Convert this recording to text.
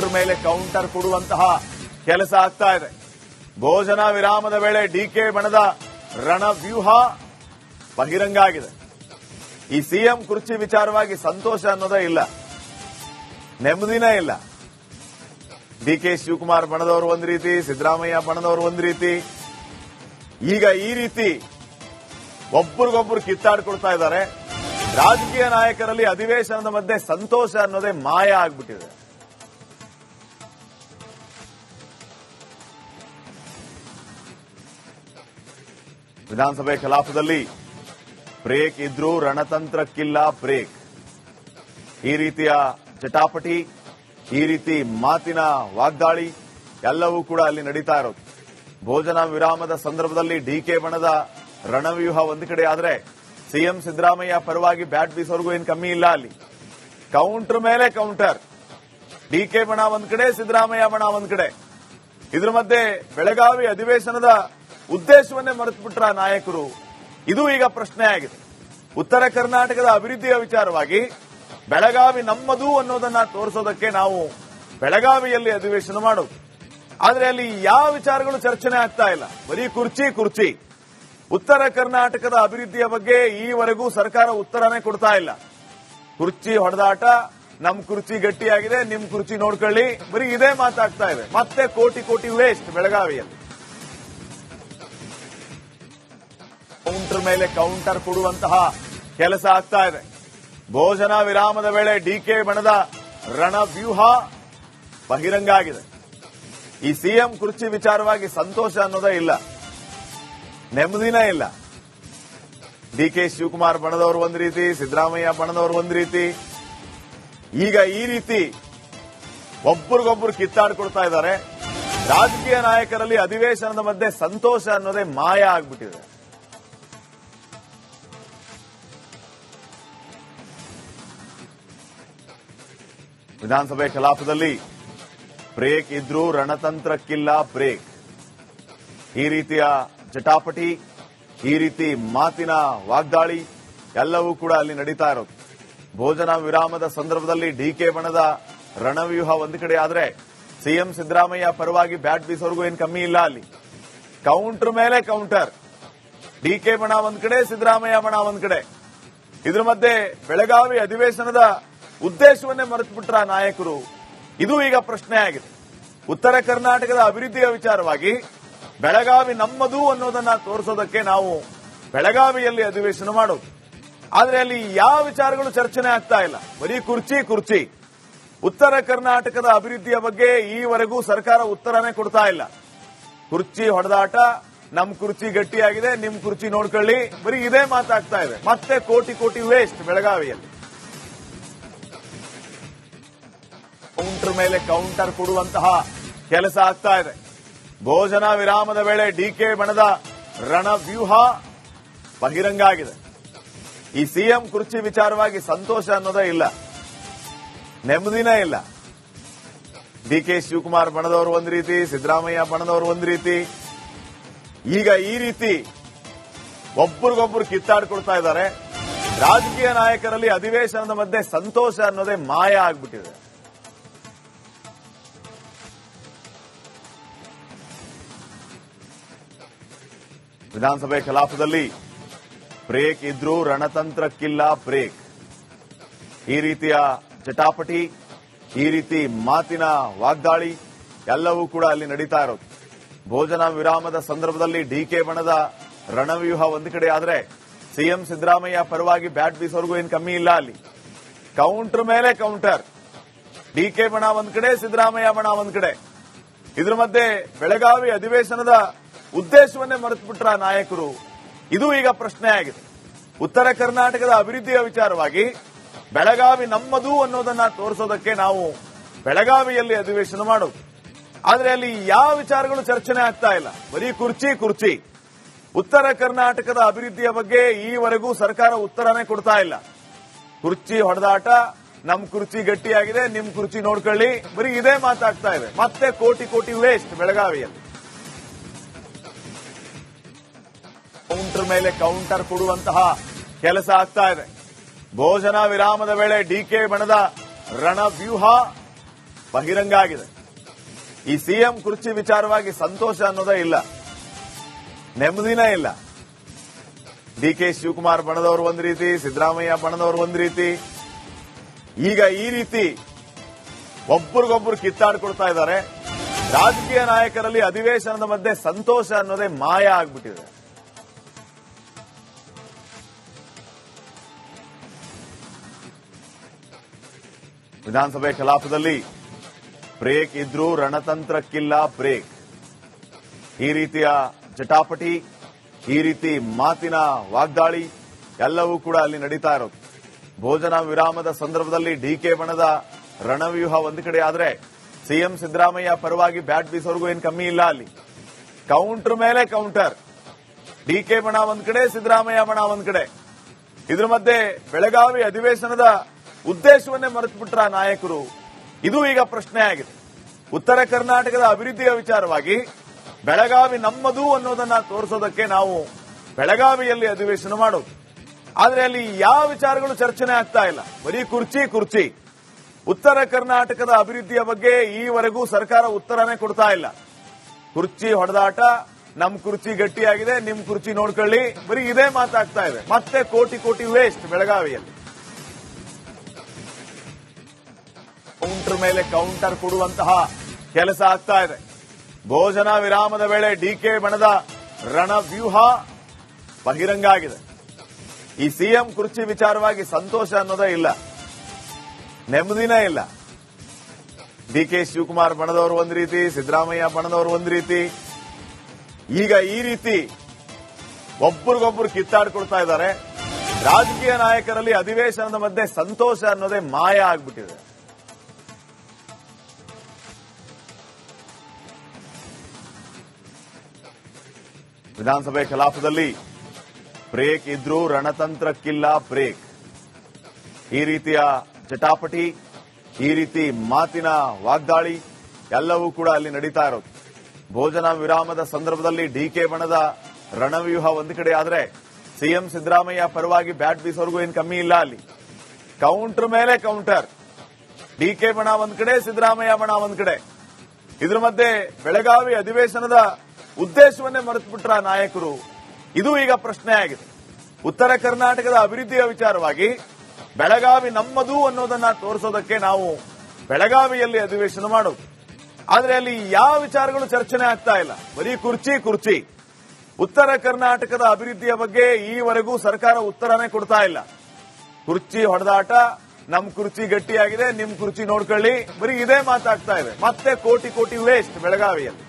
Counter ಮೇಲೆ counter ಕೊಡುವಂತಹ ಕೆಲಸ ಆಗ್ತಾ ಇದೆ. ಭೋಜನ ವಿರಾಮದ ವೇಳೆ ಡಿಕೆ ಬಣದ ರಣವ್ಯೂಹ ಬಹಿರಂಗ ಆಗಿದೆ. ಈ ಸಿಎಂ ಕುರ್ಚಿ ವಿಚಾರವಾಗಿ ಸಂತೋಷ ಅನ್ನೋದೇ ಇಲ್ಲ, ನೆಮ್ಮದಿನೇ ಇಲ್ಲ. ಡಿಕೆ ಶಿವಕುಮಾರ್ ಬಣದವರು ಒಂದು ರೀತಿ, ಸಿದ್ದರಾಮಯ್ಯ ಬಣದವರು ಒಂದು ರೀತಿ. ಈಗ ಈ ರೀತಿ ಒಬ್ಬರಿಗೊಬ್ಬರು ಕಿತ್ತಾಡ್ಕೊಳ್ತಾ ಇದ್ದಾರೆ. ರಾಜಕೀಯ ನಾಯಕರಲ್ಲಿ ಅಧಿವೇಶನದ ಮಧ್ಯೆ ಸಂತೋಷ ಅನ್ನೋದೇ ಮಾಯ ಆಗ್ಬಿಟ್ಟಿದೆ. ವಿಧಾನಸಭೆ ಕಲಾಪದಲ್ಲಿ ಬ್ರೇಕ್ ಇದ್ರೂ ರಣತಂತ್ರಕ್ಕಿಲ್ಲ ಬ್ರೇಕ್. ಈ ರೀತಿಯ ಚಟಾಪಟಿ, ಈ ರೀತಿ ಮಾತಿನ ವಾಗ್ದಾಳಿ ಎಲ್ಲವೂ ಕೂಡ ಅಲ್ಲಿ ನಡೀತಾ ಇರೋದು. ಭೋಜನ ವಿರಾಮದ ಸಂದರ್ಭದಲ್ಲಿ ಡಿಕೆ ಬಣದ ರಣವ್ಯೂಹ ಒಂದು ಕಡೆ ಆದ್ರೆ, ಸಿಎಂ ಸಿದ್ದರಾಮಯ್ಯ ಪರವಾಗಿ ಬ್ಯಾಟ್ ಬೀಸೋರ್ಗೂ ಏನು ಕಮ್ಮಿ ಇಲ್ಲ. ಅಲ್ಲಿ ಕೌಂಟರ್ ಮೇಲೆ ಕೌಂಟರ್. ಡಿಕೆ ಬಣ ಒಂದ್ ಕಡೆ, ಸಿದ್ದರಾಮಯ್ಯ ಬಣ ಒಂದ್ ಕಡೆ. ಇದ್ರ ಮಧ್ಯೆ ಬೆಳಗಾವಿ ಅಧಿವೇಶನದ ಉದ್ದೇಶವನ್ನೇ ಮರೆತುಬಿಟ್ರ ನಾಯಕರು. ಇದು ಈಗ ಪ್ರಶ್ನೆ ಆಗಿದೆ. ಉತ್ತರ ಕರ್ನಾಟಕದ ಅಭಿವೃದ್ಧಿಯ ವಿಚಾರವಾಗಿ ಬೆಳಗಾವಿ ನಮ್ಮದು ಅನ್ನೋದನ್ನ ತೋರಿಸೋದಕ್ಕೆ ನಾವು ಬೆಳಗಾವಿಯಲ್ಲಿ ಅಧಿವೇಶನ ಮಾಡೋದು. ಆದ್ರೆ ಅಲ್ಲಿ ಯಾವ ವಿಚಾರಗಳು ಚರ್ಚನೆ ಆಗ್ತಾ ಇಲ್ಲ, ಬರೀ ಕುರ್ಚಿ ಕುರ್ಚಿ. ಉತ್ತರ ಕರ್ನಾಟಕದ ಅಭಿವೃದ್ಧಿಯ ಬಗ್ಗೆ ಈವರೆಗೂ ಸರ್ಕಾರ ಉತ್ತರನೇ ಕೊಡ್ತಾ ಇಲ್ಲ. ಕುರ್ಚಿ ಹೊಡೆದಾಟ, ನಮ್ ಕುರ್ಚಿ ಗಟ್ಟಿಯಾಗಿದೆ, ನಿಮ್ ಕುರ್ಚಿ ನೋಡ್ಕೊಳ್ಳಿ, ಬರೀ ಇದೇ ಮಾತಾಗ್ತಾ ಇದೆ. ಮತ್ತೆ ಕೋಟಿ ಕೋಟಿ ವೇಸ್ಟ್ ಬೆಳಗಾವಿಯಲ್ಲಿ. ಕೌಂಟರ್ ಮೇಲೆ ಕೌಂಟರ್ ಕೊಡುವಂತಹ ಕೆಲಸ ಆಗ್ತಾ ಇದೆ. ಭೋಜನ ವಿರಾಮದ ವೇಳೆ ಡಿಕೆ ಬಣದ ರಣವ್ಯೂಹ ಬಹಿರಂಗ ಆಗಿದೆ. ಈ ಸಿಎಂ ಕುರ್ಚಿ ವಿಚಾರವಾಗಿ ಸಂತೋಷ ಅನ್ನೋದೇ ಇಲ್ಲ, ನೆಮ್ಮದಿನೇ ಇಲ್ಲ. ಡಿಕೆ ಶಿವಕುಮಾರ್ ಬಣದವರು ಒಂದು ರೀತಿ, ಸಿದ್ದರಾಮಯ್ಯ ಬಣದವರು ಒಂದು ರೀತಿ. ಈಗ ಈ ರೀತಿ ಒಬ್ಬರಿಗೊಬ್ಬರು ಕಿತ್ತಾಡ್ಕೊಳ್ತಾ ಇದ್ದಾರೆ. ರಾಜಕೀಯ ನಾಯಕರಲ್ಲಿ ಅಧಿವೇಶನದ ಮಧ್ಯೆ ಸಂತೋಷ ಅನ್ನೋದೇ ಮಾಯ ಆಗ್ಬಿಟ್ಟಿದೆ. ವಿಧಾನಸಭೆ ಕಲಾಪದಲ್ಲಿ ಬ್ರೇಕ್ ಇದ್ರೂ ರಣತಂತ್ರಕ್ಕಿಲ್ಲ ಬ್ರೇಕ್. ಈ ರೀತಿಯ ಚಟಾಪಟಿ, ಈ ರೀತಿ ಮಾತಿನ ವಾಗ್ದಾಳಿ ಎಲ್ಲವೂ ಕೂಡ ಅಲ್ಲಿ ನಡೀತಾ ಇರೋದು. ಭೋಜನ ವಿರಾಮದ ಸಂದರ್ಭದಲ್ಲಿ ಡಿಕೆ ಬಣದ ರಣವ್ಯೂಹ ಒಂದು ಕಡೆ ಆದ್ರೆ, ಸಿಎಂ ಸಿದ್ದರಾಮಯ್ಯ ಪರವಾಗಿ ಬ್ಯಾಟ್ ಬೀಸೋರ್ಗೂ ಏನು ಕಮ್ಮಿ ಇಲ್ಲ. ಅಲ್ಲಿ ಕೌಂಟರ್ ಮೇಲೆ ಕೌಂಟರ್. ಡಿಕೆ ಬಣ ಒಂದ್ ಕಡೆ, ಸಿದ್ದರಾಮಯ್ಯ ಬಣ ಒಂದ್ ಕಡೆ. ಇದ್ರ ಮಧ್ಯೆ ಬೆಳಗಾವಿ ಅಧಿವೇಶನದ ಉದ್ದೇಶವನ್ನೇ ಮರೆತುಬಿಟ್ರ ನಾಯಕರು. ಇದು ಈಗ ಪ್ರಶ್ನೆ ಆಗಿದೆ. ಉತ್ತರ ಕರ್ನಾಟಕದ ಅಭಿವೃದ್ಧಿಯ ವಿಚಾರವಾಗಿ ಬೆಳಗಾವಿ ನಮ್ಮದು ಅನ್ನೋದನ್ನ ತೋರಿಸೋದಕ್ಕೆ ನಾವು ಬೆಳಗಾವಿಯಲ್ಲಿ ಅಧಿವೇಶನ ಮಾಡೋದು. ಆದ್ರೆ ಅಲ್ಲಿ ಯಾವ ವಿಚಾರಗಳು ಚರ್ಚನೆ ಆಗ್ತಾ ಇಲ್ಲ, ಬರೀ ಕುರ್ಚಿ ಕುರ್ಚಿ. ಉತ್ತರ ಕರ್ನಾಟಕದ ಅಭಿವೃದ್ಧಿಯ ಬಗ್ಗೆ ಈವರೆಗೂ ಸರ್ಕಾರ ಉತ್ತರನೇ ಕೊಡ್ತಾ ಇಲ್ಲ. ಕುರ್ಚಿ ಹೊಡೆದಾಟ, ನಮ್ ಕುರ್ಚಿ ಗಟ್ಟಿಯಾಗಿದೆ, ನಿಮ್ ಕುರ್ಚಿ ನೋಡ್ಕೊಳ್ಳಿ, ಬರೀ ಇದೇ ಮಾತಾಗ್ತಾ ಇದೆ. ಮತ್ತೆ ಕೋಟಿ ಕೋಟಿ ವೇಸ್ಟ್ ಬೆಳಗಾವಿಯಲ್ಲಿ. ಕೌಂಟರ್ ಮೇಲೆ ಕೌಂಟರ್ ಕೊಡುವಂತಹ ಕೆಲಸ ಆಗ್ತಾ ಇದೆ. ಭೋಜನ ವಿರಾಮದ ವೇಳೆ ಡಿಕೆ ಬಣದ ರಣವ್ಯೂಹ ಬಹಿರಂಗ ಆಗಿದೆ. ಈ ಸಿಎಂ ಕುರ್ಚಿ ವಿಚಾರವಾಗಿ ಸಂತೋಷ ಅನ್ನೋದೇ ಇಲ್ಲ, ನೆಮ್ಮದಿನೇ ಇಲ್ಲ. ಡಿಕೆ ಶಿವಕುಮಾರ್ ಬಣದವರು ಒಂದು ರೀತಿ, ಸಿದ್ದರಾಮಯ್ಯ ಬಣದವರು ಒಂದು ರೀತಿ. ಈಗ ಈ ರೀತಿ ಒಬ್ಬರಿಗೊಬ್ಬರು ಕಿತ್ತಾಡ್ಕೊಳ್ತಾ ಇದ್ದಾರೆ. ರಾಜಕೀಯ ನಾಯಕರಲ್ಲಿ ಅಧಿವೇಶನದ ಮಧ್ಯೆ ಸಂತೋಷ ಅನ್ನೋದೇ ಮಾಯ ಆಗ್ಬಿಟ್ಟಿದೆ. ವಿಧಾನಸಭೆ ಕಲಾಪದಲ್ಲಿ ಬ್ರೇಕ್ ಇದ್ರೂ ರಣತಂತ್ರಕ್ಕಿಲ್ಲ ಬ್ರೇಕ್. ಈ ರೀತಿಯ ಚಟಾಪಟಿ, ಈ ರೀತಿ ಮಾತಿನ ವಾಗ್ದಾಳಿ ಎಲ್ಲವೂ ಕೂಡ ಅಲ್ಲಿ ನಡೀತಾ ಇರೋದು. ಭೋಜನ ವಿರಾಮದ ಸಂದರ್ಭದಲ್ಲಿ ಡಿಕೆ ಬಣದ ರಣವ್ಯೂಹ ಒಂದು ಕಡೆ ಆದ್ರೆ, ಸಿಎಂ ಸಿದ್ದರಾಮಯ್ಯ ಪರವಾಗಿ ಬ್ಯಾಟ್ ಬೀಸೋರ್ಗೂ ಏನು ಕಮ್ಮಿ ಇಲ್ಲ. ಅಲ್ಲಿ ಕೌಂಟರ್ ಮೇಲೆ ಕೌಂಟರ್. ಡಿಕೆ ಬಣ ಒಂದ್ ಕಡೆ, ಸಿದ್ದರಾಮಯ್ಯ ಬಣ ಒಂದ್ ಕಡೆ. ಇದ್ರ ಮಧ್ಯೆ ಬೆಳಗಾವಿ ಅಧಿವೇಶನದ ಉದ್ದೇಶವನ್ನೇ ಮರೆತುಬಿಟ್ರ ನಾಯಕರು. ಇದು ಈಗ ಪ್ರಶ್ನೆ ಆಗಿದೆ. ಉತ್ತರ ಕರ್ನಾಟಕದ ಅಭಿವೃದ್ಧಿಯ ವಿಚಾರವಾಗಿ ಬೆಳಗಾವಿ ನಮ್ಮದು ಅನ್ನೋದನ್ನ ತೋರಿಸೋದಕ್ಕೆ ನಾವು ಬೆಳಗಾವಿಯಲ್ಲಿ ಅಧಿವೇಶನ ಮಾಡೋದು. ಆದ್ರೆ ಅಲ್ಲಿ ಯಾವ ವಿಚಾರಗಳು ಚರ್ಚನೆ ಆಗ್ತಾ ಇಲ್ಲ, ಬರೀ ಕುರ್ಚಿ ಕುರ್ಚಿ. ಉತ್ತರ ಕರ್ನಾಟಕದ ಅಭಿವೃದ್ಧಿಯ ಬಗ್ಗೆ ಈವರೆಗೂ ಸರ್ಕಾರ ಉತ್ತರನೇ ಕೊಡ್ತಾ ಇಲ್ಲ. ಕುರ್ಚಿ ಹೊಡೆದಾಟ, ನಮ್ ಕುರ್ಚಿ ಗಟ್ಟಿಯಾಗಿದೆ, ನಿಮ್ ಕುರ್ಚಿ ನೋಡ್ಕೊಳ್ಳಿ, ಬರೀ ಇದೇ ಮಾತಾಗ್ತಾ ಇದೆ. ಮತ್ತೆ ಕೋಟಿ ಕೋಟಿ ವೇಸ್ಟ್ ಬೆಳಗಾವಿಯಲ್ಲಿ. ಕೌಂಟರ್ ಮೇಲೆ ಕೌಂಟರ್ ಕೊಡುವಂತಹ ಕೆಲಸ ಆಗ್ತಾ ಇದೆ. ಭೋಜನ ವಿರಾಮದ ವೇಳೆ ಡಿಕೆ ಬಣದ ರಣವ್ಯೂಹ ಬಹಿರಂಗ ಆಗಿದೆ. ಈ ಸಿಎಂ ಕುರ್ಚಿ ವಿಚಾರವಾಗಿ ಸಂತೋಷ ಅನ್ನೋದೇ ಇಲ್ಲ, ನೆಮ್ಮದಿನೇ ಇಲ್ಲ. ಡಿಕೆ ಶಿವಕುಮಾರ್ ಬಣದವರು ಒಂದ್ ರೀತಿ, ಸಿದ್ದರಾಮಯ್ಯ ಬಣದವರು ಒಂದ್ ರೀತಿ. ಈಗ ಈ ರೀತಿ ಒಬ್ಬರಿಗೊಬ್ಬರು ಕಿತ್ತಾಡ್ಕೊಳ್ತಾ ಇದ್ದಾರೆ. ರಾಜಕೀಯ ನಾಯಕರಲ್ಲಿ ಅಧಿವೇಶನದ ಮಧ್ಯೆ ಸಂತೋಷ ಅನ್ನೋದೇ ಮಾಯ ಆಗ್ಬಿಟ್ಟಿದೆ. ವಿಧಾನಸಭೆ ಕಲಾಪದಲ್ಲಿ ಬ್ರೇಕ್ ಇದ್ರೂ ರಣತಂತ್ರಕ್ಕಿಲ್ಲ ಬ್ರೇಕ್. ಈ ರೀತಿಯ ಜಟಾಪಟಿ, ಈ ರೀತಿ ಮಾತಿನ ವಾಗ್ದಾಳಿ ಎಲ್ಲವೂ ಕೂಡ ಅಲ್ಲಿ ನಡೀತಾ ಇರೋದು. ಭೋಜನ ವಿರಾಮದ ಸಂದರ್ಭದಲ್ಲಿ ಡಿಕೆ ಬಣದ ರಣವ್ಯೂಹ ಒಂದು ಕಡೆ ಆದ್ರೆ, ಸಿಎಂ ಸಿದ್ದರಾಮಯ್ಯ ಪರವಾಗಿ ಬ್ಯಾಟ್ ಬೀಸೋರ್ಗೂ ಏನ್ ಕಮ್ಮಿ ಇಲ್ಲ. ಅಲ್ಲಿ ಕೌಂಟರ್ ಮೇಲೆ ಕೌಂಟರ್. ಡಿಕೆ ಬಣ ಒಂದ್ ಕಡೆ, ಸಿದ್ದರಾಮಯ್ಯ ಬಣ ಒಂದ್ ಕಡೆ. ಇದ್ರ ಮಧ್ಯೆ ಬೆಳಗಾವಿ ಅಧಿವೇಶನದ ಉದ್ದೇಶವನ್ನೇ ಮರೆತು ಬಿಟ್ರ ನಾಯಕರು. ಇದು ಈಗ ಪ್ರಶ್ನೆ ಆಗಿದೆ. ಉತ್ತರ ಕರ್ನಾಟಕದ ಅಭಿವೃದ್ಧಿಯ ವಿಚಾರವಾಗಿ ಬೆಳಗಾವಿ ನಮ್ಮದು ಅನ್ನೋದನ್ನ ತೋರಿಸೋದಕ್ಕೆ ನಾವು ಬೆಳಗಾವಿಯಲ್ಲಿ ಅಧಿವೇಶನ ಮಾಡೋದು. ಆದ್ರೆ ಅಲ್ಲಿ ಯಾವ ವಿಚಾರಗಳು ಚರ್ಚನೆ ಆಗ್ತಾ ಇಲ್ಲ, ಬರೀ ಕುರ್ಚಿ. ಉತ್ತರ ಕರ್ನಾಟಕದ ಅಭಿವೃದ್ಧಿಯ ಬಗ್ಗೆ ಈವರೆಗೂ ಸರ್ಕಾರ ಉತ್ತರನೇ ಕೊಡ್ತಾ ಇಲ್ಲ. ಕುರ್ಚಿ ಹೊಡೆದಾಟ, ನಮ್ ಕುರ್ಚಿ ಗಟ್ಟಿಯಾಗಿದೆ, ನಿಮ್ ಕುರ್ಚಿ ನೋಡ್ಕೊಳ್ಳಿ, ಬರೀ ಇದೇ ಮಾತಾಗ್ತಾ ಇದೆ. ಮತ್ತೆ ಕೋಟಿ ವೇಸ್ಟ್ ಬೆಳಗಾವಿಯಲ್ಲಿ. ಕೌಂಟರ್ ಮೇಲೆ ಕೌಂಟರ್ ಕೊಡುವಂತಹ ಕೆಲಸ ಆಗ್ತಾ ಇದೆ. ಭೋಜನ ವಿರಾಮದ ವೇಳೆ ಡಿಕೆ ಬಣದ ರಣವ್ಯೂಹ ಬಹಿರಂಗ ಆಗಿದೆ. ಈ ಸಿಎಂ ಕುರ್ಚಿ ವಿಚಾರವಾಗಿ ಸಂತೋಷ ಅನ್ನೋದೇ ಇಲ್ಲ, ನೆಮ್ಮದಿನೇ ಇಲ್ಲ. ಡಿಕೆ ಶಿವಕುಮಾರ್ ಬಣದವರು ಒಂದ್ ರೀತಿ, ಸಿದ್ದರಾಮಯ್ಯ ಬಣದವರು ಒಂದ್ ರೀತಿ. ಈಗ ಈ ರೀತಿ ಒಬ್ಬರಿಗೊಬ್ಬರು ಕಿತ್ತಾಡ್ಕೊಳ್ತಾ ಇದ್ದಾರೆ. ರಾಜಕೀಯ ನಾಯಕರಲ್ಲಿ ಅಧಿವೇಶನದ ಮಧ್ಯೆ ಸಂತೋಷ ಅನ್ನೋದೇ ಮಾಯ ಆಗ್ಬಿಟ್ಟಿದೆ. ವಿಧಾನಸಭೆ ಕಲಾಪದಲ್ಲಿ ಬ್ರೇಕ್ ಇದ್ರೂ ರಣತಂತ್ರಕ್ಕಿಲ್ಲ ಬ್ರೇಕ್. ಈ ರೀತಿಯ ಜಟಾಪಟಿ, ಈ ರೀತಿ ಮಾತಿನ ವಾಗ್ದಾಳಿ ಎಲ್ಲವೂ ಕೂಡ ಅಲ್ಲಿ ನಡೀತಾ ಇರೋದು. ಭೋಜನ ವಿರಾಮದ ಸಂದರ್ಭದಲ್ಲಿ ಡಿಕೆ ಬಣದ ರಣವ್ಯೂಹ ಒಂದು ಕಡೆ ಆದ್ರೆ, ಸಿಎಂ ಸಿದ್ದರಾಮಯ್ಯ ಪರವಾಗಿ ಬ್ಯಾಟ್ ಬೀಸೋರ್ಗೂ ಏನ್ ಕಮ್ಮಿ ಇಲ್ಲ. ಅಲ್ಲಿ ಕೌಂಟರ್ ಮೇಲೆ ಕೌಂಟರ್. ಡಿಕೆ ಬಣ ಒಂದ್ ಕಡೆ, ಸಿದ್ದರಾಮಯ್ಯ ಬಣ ಒಂದ್ ಕಡೆ. ಇದ್ರ ಮಧ್ಯೆ ಬೆಳಗಾವಿ ಅಧಿವೇಶನದ ಉದ್ದೇಶವನ್ನೇ ಮರೆತು ಬಿಟ್ರ ನಾಯಕರು. ಇದು ಈಗ ಪ್ರಶ್ನೆ ಆಗಿದೆ. ಉತ್ತರ ಕರ್ನಾಟಕದ ಅಭಿವೃದ್ಧಿಯ ವಿಚಾರವಾಗಿ ಬೆಳಗಾವಿ ನಮ್ಮದು ಅನ್ನೋದನ್ನ ತೋರಿಸೋದಕ್ಕೆ ನಾವು ಬೆಳಗಾವಿಯಲ್ಲಿ ಅಧಿವೇಶನ ಮಾಡೋದು. ಆದ್ರೆ ಅಲ್ಲಿ ಯಾವ ವಿಚಾರಗಳು ಚರ್ಚನೆ ಆಗ್ತಾ ಇಲ್ಲ, ಬರೀ ಕುರ್ಚಿ. ಉತ್ತರ ಕರ್ನಾಟಕದ ಅಭಿವೃದ್ಧಿಯ ಬಗ್ಗೆ ಈವರೆಗೂ ಸರ್ಕಾರ ಉತ್ತರನೇ ಕೊಡ್ತಾ ಇಲ್ಲ. ಕುರ್ಚಿ ಹೊಡೆದಾಟ, ನಮ್ ಕುರ್ಚಿ ಗಟ್ಟಿಯಾಗಿದೆ, ನಿಮ್ ಕುರ್ಚಿ ನೋಡ್ಕೊಳ್ಳಿ, ಬರೀ ಇದೇ ಮಾತಾಗ್ತಾ ಇದೆ. ಮತ್ತೆ ಕೋಟಿ ವೇಸ್ಟ್ ಬೆಳಗಾವಿಯಲ್ಲಿ.